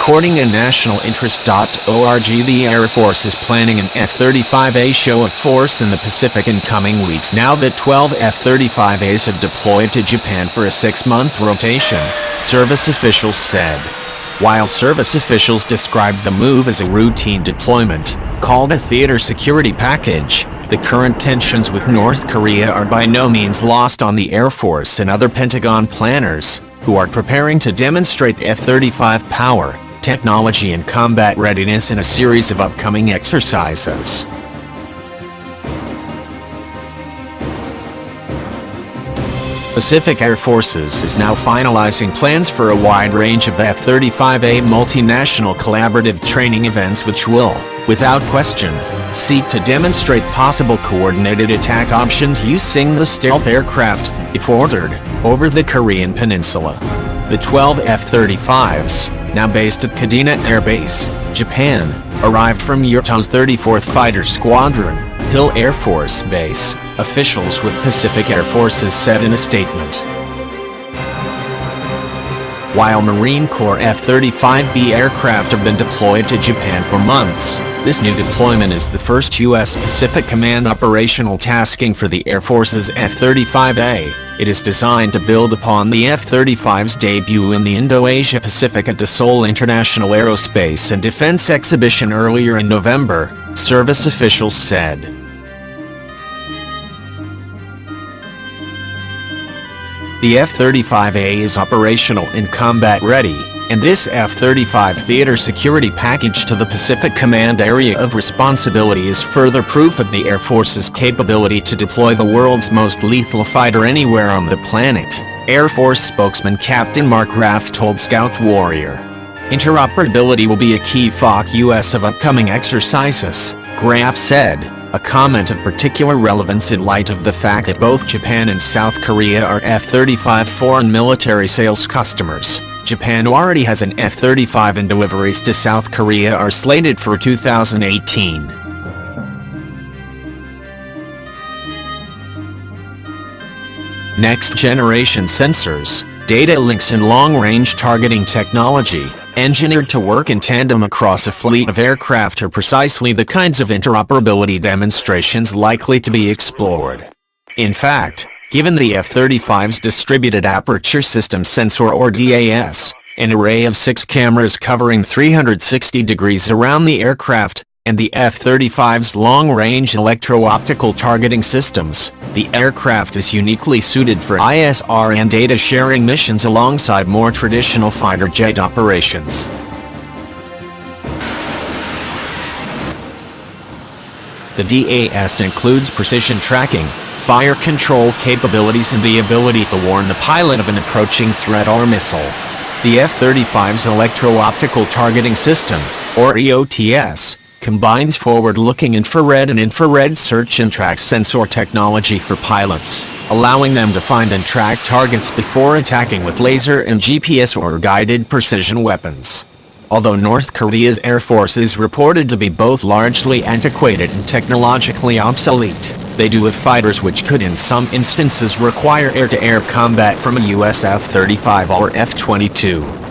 According to nationalinterest.org, the Air Force is planning an F-35A show of force in the Pacific in coming weeks now that 12 F-35As have deployed to Japan for a 6-month rotation, service officials said. While service officials described the move as a routine deployment, called a theater security package, the current tensions with North Korea are by no means lost on the Air Force and other Pentagon planners, who are preparing to demonstrate F-35 power, technology and combat readiness in a series of upcoming exercises. Pacific Air Forces is now finalizing plans for a wide range of F-35A multinational collaborative training events which will, without question, seek to demonstrate possible coordinated attack options using the stealth aircraft, if ordered, over the Korean peninsula. The 12 F-35s, now based at Kadena Air Base, Japan, arrived from Utah's 34th Fighter Squadron, Hill Air Force Base, officials with Pacific Air Forces said in a statement. While Marine Corps F-35B aircraft have been deployed to Japan for months, this new deployment is the first U.S. Pacific Command operational tasking for the Air Force's F-35A. It is designed to build upon the F-35's debut in the Indo-Asia-Pacific at the Seoul International Aerospace and Defense Exhibition earlier in November, service officials said. The F-35A is operational and combat ready, and this F-35 theater security package to the Pacific Command area of responsibility is further proof of the Air Force's capability to deploy the world's most lethal fighter anywhere on the planet, Air Force spokesman Captain Mark Graff told Scout Warrior. Interoperability will be a key focus of upcoming exercises, Graff said, a comment of particular relevance in light of the fact that both Japan and South Korea are F-35 foreign military sales customers. Japan already has an F-35 and deliveries to South Korea are slated for 2018. Next-generation sensors, data links and long-range targeting technology, engineered to work in tandem across a fleet of aircraft are precisely the kinds of interoperability demonstrations likely to be explored. In fact, given the F-35's Distributed Aperture System Sensor or DAS, an array of 6 cameras covering 360 degrees around the aircraft, and the F-35's long-range electro-optical targeting systems, the aircraft is uniquely suited for ISR and data-sharing missions alongside more traditional fighter jet operations. The DAS includes precision tracking, fire control capabilities and the ability to warn the pilot of an approaching threat or missile. The F-35's electro-optical targeting system, or EOTS, combines forward-looking infrared and infrared search and track sensor technology for pilots, allowing them to find and track targets before attacking with laser and GPS or guided precision weapons. Although North Korea's Air Force is reported to be both largely antiquated and technologically obsolete, they do have fighters which could in some instances require air-to-air combat from a US F-35 or F-22.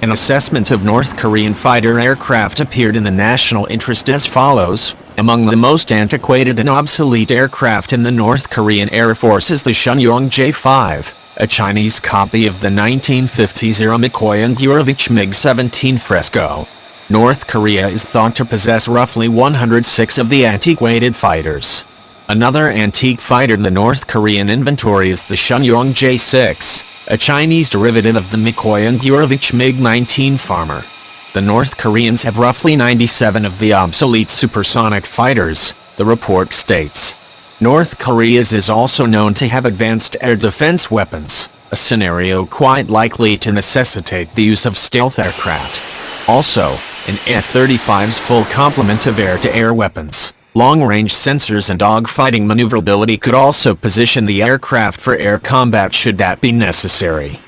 An assessment of North Korean fighter aircraft appeared in the National Interest as follows. Among the most antiquated and obsolete aircraft in the North Korean Air Force is the Shenyang J-5, a Chinese copy of the 1950s-era Mikoyan-Gurevich MiG-17 Fresco. North Korea is thought to possess roughly 106 of the antiquated fighters. Another antique fighter in the North Korean inventory is the Shenyang J-6, a Chinese derivative of the Mikoyan-Gurevich MiG-19 Farmer. The North Koreans have roughly 97 of the obsolete supersonic fighters, the report states. North Korea's is also known to have advanced air defense weapons, a scenario quite likely to necessitate the use of stealth aircraft. Also, an F-35's full complement of air-to-air weapons, long-range sensors and dogfighting maneuverability could also position the aircraft for air combat should that be necessary.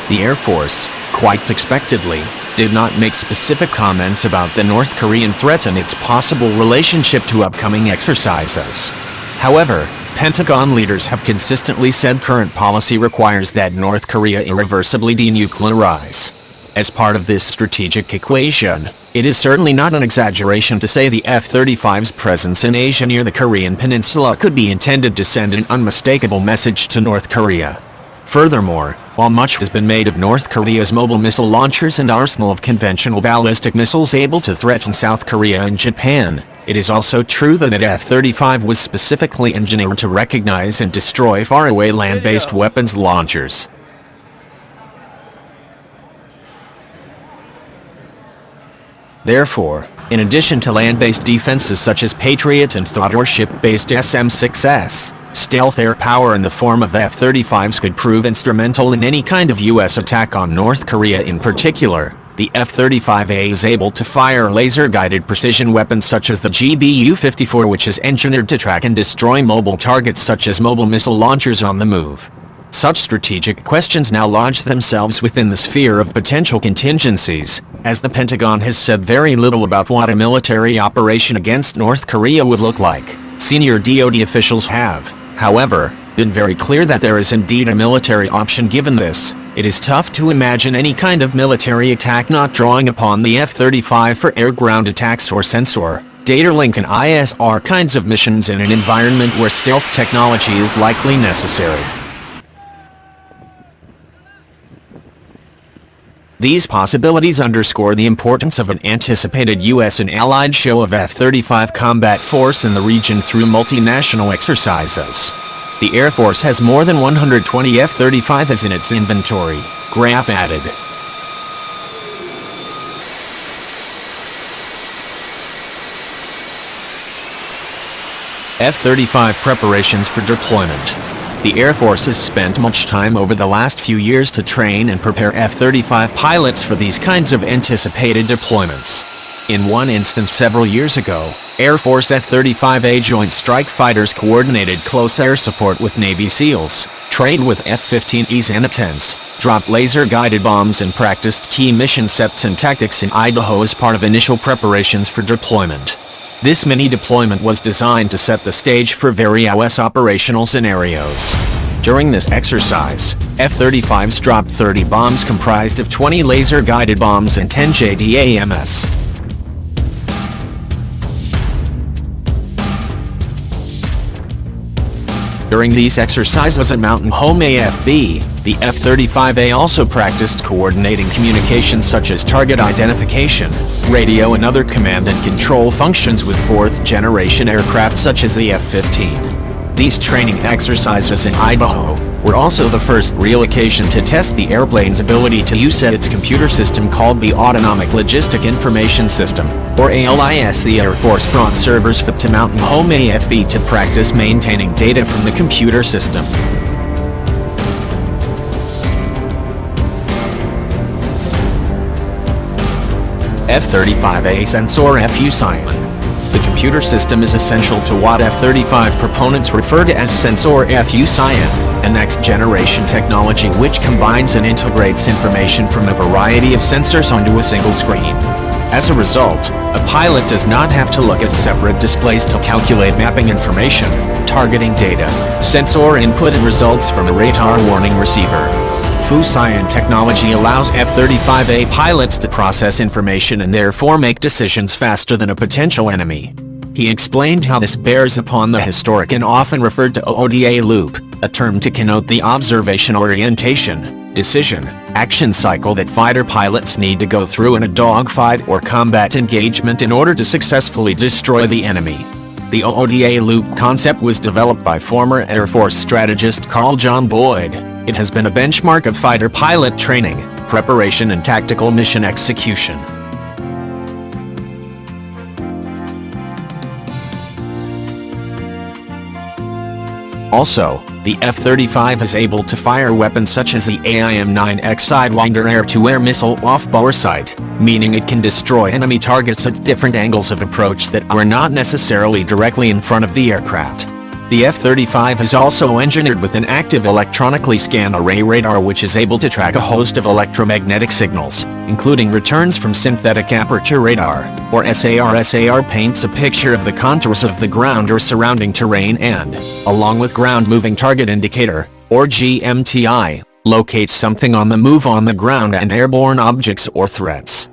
The Air Force, quite expectedly, did not make specific comments about the North Korean threat and its possible relationship to upcoming exercises. However, Pentagon leaders have consistently said current policy requires that North Korea irreversibly denuclearize. As part of this strategic equation, it is certainly not an exaggeration to say the F-35's presence in Asia near the Korean peninsula could be intended to send an unmistakable message to North Korea. Furthermore, while much has been made of North Korea's mobile missile launchers and arsenal of conventional ballistic missiles able to threaten South Korea and Japan, it is also true that the F-35 was specifically engineered to recognize and destroy faraway land-based weapons launchers. Therefore, in addition to land-based defenses such as Patriot and THAAD or ship-based SM-6S, stealth air power in the form of F-35s could prove instrumental in any kind of U.S. attack on North Korea. In particular, the F-35A is able to fire laser-guided precision weapons such as the GBU-54, which is engineered to track and destroy mobile targets such as mobile missile launchers on the move. Such strategic questions now lodge themselves within the sphere of potential contingencies, as the Pentagon has said very little about what a military operation against North Korea would look like. Senior DoD officials have, however, been very clear that there is indeed a military option. Given this, it is tough to imagine any kind of military attack not drawing upon the F-35 for air-ground attacks or sensor, data link and ISR kinds of missions in an environment where stealth technology is likely necessary. These possibilities underscore the importance of an anticipated U.S. and Allied show of F-35 combat force in the region through multinational exercises. The Air Force has more than 120 F-35s in its inventory, graph added. F-35 preparations for deployment. The Air Force has spent much time over the last few years to train and prepare F-35 pilots for these kinds of anticipated deployments. In one instance several years ago, Air Force F-35A Joint Strike Fighters coordinated close air support with Navy SEALs, trained with F-15Es and A-10s, dropped laser-guided bombs and practiced key mission sets and tactics in Idaho as part of initial preparations for deployment. This mini-deployment was designed to set the stage for various operational scenarios. During this exercise, F-35s dropped 30 bombs comprised of 20 laser-guided bombs and 10 JDAMs. During these exercises at Mountain Home AFB, the F-35A also practiced coordinating communications such as target identification, radio and other command and control functions with fourth-generation aircraft such as the F-15. These training exercises in Idaho were also the first real occasion to test the airplane's ability to use its computer system called the Autonomic Logistic Information System, or ALIS. The Air Force brought servers to Mountain Home AFB to practice maintaining data from the computer system. F-35A sensor FU-Cyan. The computer system is essential to what F-35 proponents refer to as sensor FU-Cyan, a next-generation technology which combines and integrates information from a variety of sensors onto a single screen. As a result, a pilot does not have to look at separate displays to calculate mapping information, targeting data, sensor input and results from a radar warning receiver. FU-Cyan technology allows F-35A pilots to process information and therefore make decisions faster than a potential enemy. He explained how this bears upon the historic and often referred to OODA loop, a term to connote the observation orientation, decision, action cycle that fighter pilots need to go through in a dogfight or combat engagement in order to successfully destroy the enemy. The OODA loop concept was developed by former Air Force strategist Carl John Boyd. It has been a benchmark of fighter pilot training, preparation and tactical mission execution. Also, the F-35 is able to fire weapons such as the AIM-9X Sidewinder air-to-air missile off-bore sight, meaning it can destroy enemy targets at different angles of approach that are not necessarily directly in front of the aircraft. The F-35 is also engineered with an active electronically scanned array radar which is able to track a host of electromagnetic signals, including returns from synthetic aperture radar, or SAR. SAR paints a picture of the contours of the ground or surrounding terrain and, along with ground moving target indicator, or GMTI, locates something on the move on the ground and airborne objects or threats.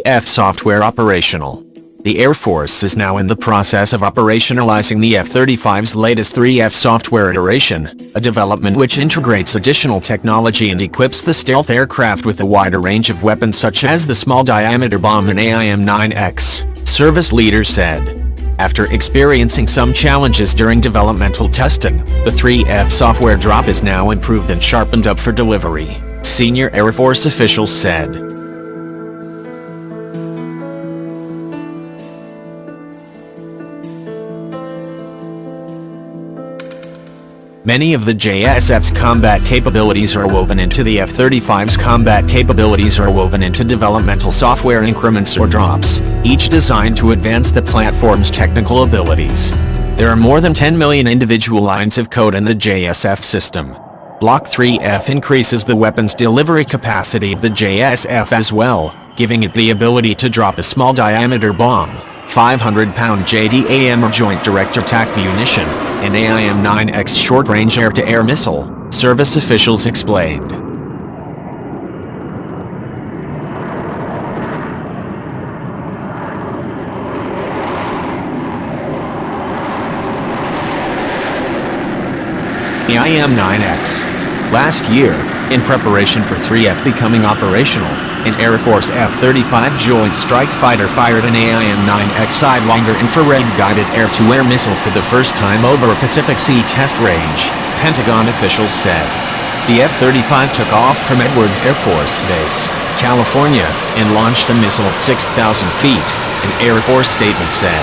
F software operational. The Air Force is now in the process of operationalizing the F-35's latest 3F software iteration, a development which integrates additional technology and equips the stealth aircraft with a wider range of weapons such as the small-diameter bomb and AIM-9X, service leaders said. After experiencing some challenges during developmental testing, the 3F software drop is now improved and sharpened up for delivery, senior Air Force officials said. Many of the JSF's combat capabilities are woven into the F-35's combat capabilities are woven into developmental software increments or drops, each designed to advance the platform's technical abilities. There are more than 10 million individual lines of code in the JSF system. Block 3F increases the weapons delivery capacity of the JSF as well, giving it the ability to drop a small diameter bomb, 500-pound JDAM or Joint Direct Attack Munition, and AIM-9X short-range air-to-air missile, service officials explained. The AIM-9X. Last year, in preparation for 3F becoming operational, an Air Force F-35 Joint Strike Fighter fired an AIM-9X Sidewinder infrared-guided air-to-air missile for the first time over a Pacific Sea test range, Pentagon officials said. The F-35 took off from Edwards Air Force Base, California, and launched the missile at 6,000 feet, an Air Force statement said.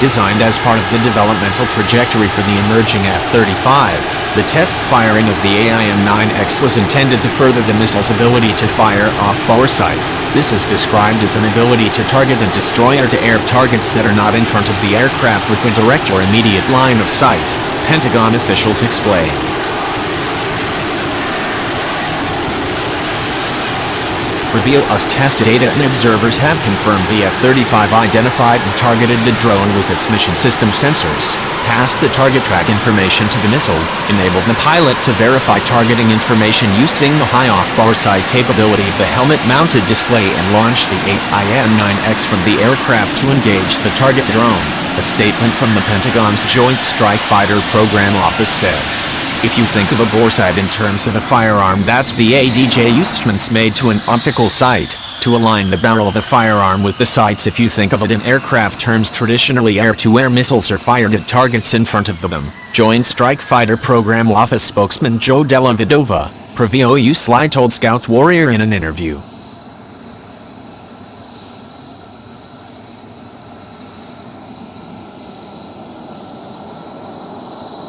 Designed as part of the developmental trajectory for the emerging F-35, the test firing of the AIM-9X was intended to further the missile's ability to fire off boresight. This is described as an ability to target and destroy air-to-air targets that are not in front of the aircraft with a direct or immediate line of sight, Pentagon officials explained. Reveal's test data and observers have confirmed the F-35 identified and targeted the drone with its mission system sensors, passed the target track information to the missile, enabled the pilot to verify targeting information using the high off-bar sight capability of the helmet-mounted display and launched the AIM-9X from the aircraft to engage the target drone, a statement from the Pentagon's Joint Strike Fighter Program Office said. If you think of a bore sight in terms of a firearm, that's the ADJ instruments made to an optical sight, to align the barrel of a firearm with the sights. If you think of it in aircraft terms, traditionally air-to-air missiles are fired at targets in front of them, Joint Strike Fighter Program Office spokesman Joe Della Vedova, Previo Sly told Scout Warrior in an interview.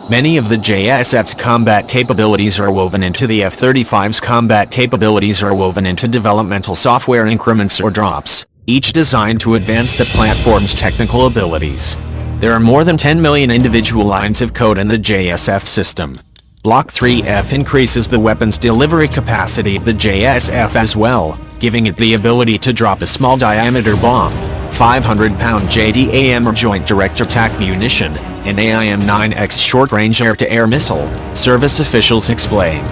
Many of the JSF's combat capabilities are woven into the F-35's combat capabilities are woven into developmental software increments or drops, each designed to advance the platform's technical abilities. There are more than 10 million individual lines of code in the JSF system. Block 3F increases the weapons delivery capacity of the JSF as well, giving it the ability to drop a small diameter bomb, 500-pound JDAM or Joint Direct Attack Munition, and AIM-9X short-range air-to-air missile, service officials explained.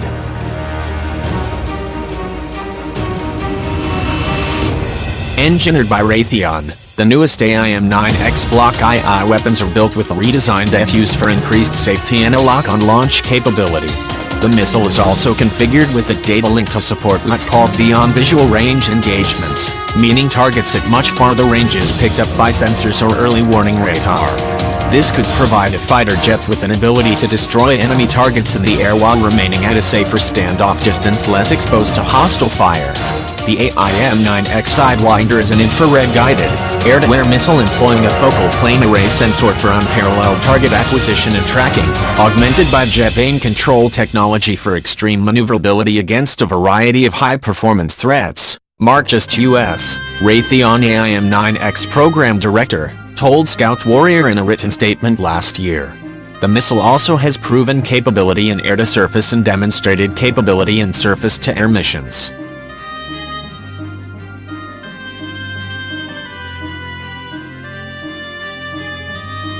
Engineered by Raytheon, the newest AIM-9X Block II weapons are built with a redesigned FUs for increased safety and a lock-on launch capability. The missile is also configured with a data link to support what's called beyond visual range engagements, meaning targets at much farther ranges picked up by sensors or early warning radar. This could provide a fighter jet with an ability to destroy enemy targets in the air while remaining at a safer standoff distance, less exposed to hostile fire. The AIM-9X Sidewinder is an infrared-guided, air-to-air missile employing a focal plane array sensor for unparalleled target acquisition and tracking, augmented by jet aim control technology for extreme maneuverability against a variety of high-performance threats, Mark Just U.S., Raytheon AIM-9X program director, told Scout Warrior in a written statement last year. The missile also has proven capability in air-to-surface and demonstrated capability in surface-to-air missions.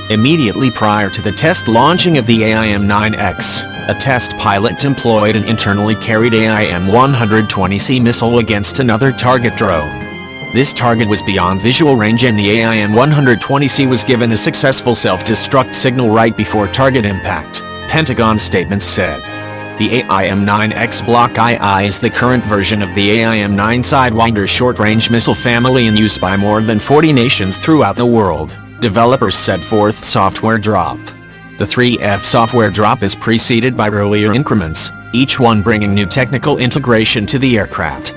Immediately prior to the test launching of the AIM-9X, a test pilot employed an internally carried AIM-120C missile against another target drone. This target was beyond visual range and the AIM-120C was given a successful self-destruct signal right before target impact, Pentagon statements said. The AIM-9X Block II is the current version of the AIM-9 Sidewinder short-range missile family in use by more than 40 nations throughout the world, developers said. Fourth software drop. The 3F software drop is preceded by earlier increments, each one bringing new technical integration to the aircraft.